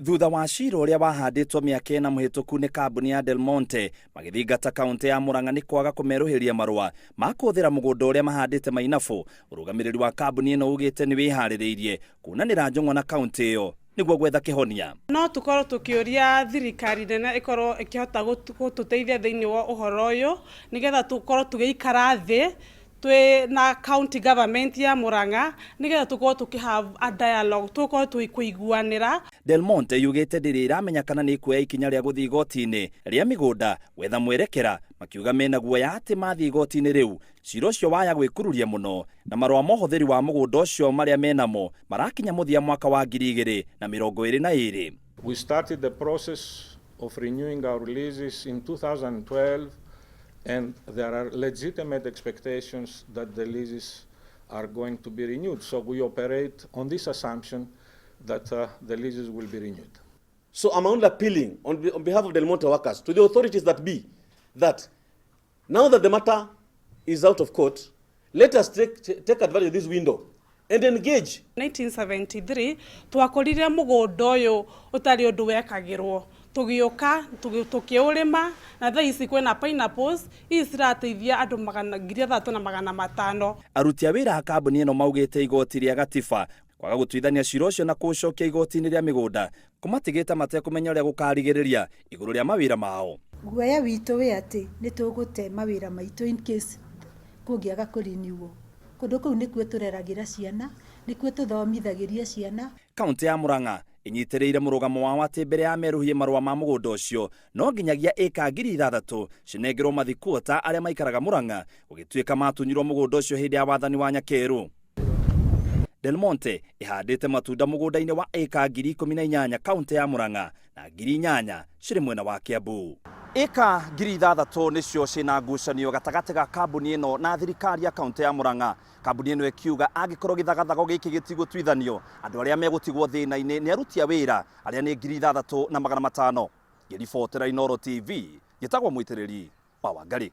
Thutha wa cira uria wahanditwo miaka ĩna mũhĩtũku nĩ kambuni ya Delmonte magĩthingata kaunti ya Murang'a nĩ kwaga kũmeruhĩria marũa ma kũhũthĩra mũgũnda ũrĩa mahandĩte mainabu, ũrũgamĩrĩri wa kambuni ĩno ugĩte nĩ wĩharĩrĩirie kuonanĩra njũng'wa na kaunti ĩyo nĩguo gwetha kĩhonia. No tukorwo tukĩũria thirikari nene ikorwo ikihota gũtũteithia thĩinĩ wa ũhoro ũyũ nĩgetha tukorwo tũgĩikara thĩ na county government ya Murang'a nigetha tukorwo tukihave a dialogue, tukorwo tuikuiguanira. Delmonte yugite ndĩrĩ iramenya kana nĩ kuoya ikinya rĩa gũthiĩ igooti-ini rĩa migunda gwetha mwerekera, makiuga mena guoya atĩ mathiĩ igooti-ini rĩu cira ũcio waya gwĩkururia mũno na marũa ma ũhũthĩri wa mũgũnda ũcio marĩa menamo marakinya mũthia mwaka wa 2022. We started the process of renewing our leases in 2012. And there are legitimate expectations that the leases are going to be renewed. So we operate on this assumption that the leases will be renewed. So I'm only appealing on behalf of Delmonte workers to the authorities that be, that now that the matter is out of court, let us take advantage of this window and engage. 1973, twakorire mũgũnda ũyũ ũtarĩ ũndũ wekagĩrwo. Tugioka tukiurima na thaa ici kwina pineapples isirateithia andu 3,500. Aruti a wira a kambuni ino maugite igooti ria gatiba kwaga gutuithania cira ucio na kucokia igooti-ini ria migunda kumatigite matekũmenya uria gukarigiriria iguru ria mawira mao. Guoya witũ we ati ni tugute mawira maitũ in case kũngĩaga kũriniuo. Kũndũ kũu nĩkuo tũreragira ciana, nĩkuo tũthomithagĩria ciana. Kaunti ya Murang'a inyitĩrĩire mũrũgamo wao atĩ mbere ya meruhie marũa ma mũgũnda ũcio no nginyagia ĩka 6,000 cinengerwo mathikuota arĩa maikaraga Murang'a gũgĩtuĩka matunyirwo mũgũnda ũcio hĩndĩ ya wathani wa Nyakeru. Delmonte ihandĩte matunda mũgũnda-inĩ wa ĩka 18,000 kaunti ya Murang'a na 8,000 cirĩ mwena wa Kiambu. Ĩka 6,000 nĩcio ciĩna ngucanio gatagati ga kambuni ĩno na thirikari ya kaunti ya Murang'a. Kambuni ĩno ĩkiuga angĩkorwo gĩthagathago gĩkĩ gĩtigũtuithanio andũ arĩa megũtigwo thĩna-inĩ nĩ aruti a wĩra arĩa nĩ 6,500. Ngĩribotera Inooro TV gĩtagwo mũitĩrĩri wa Wangari.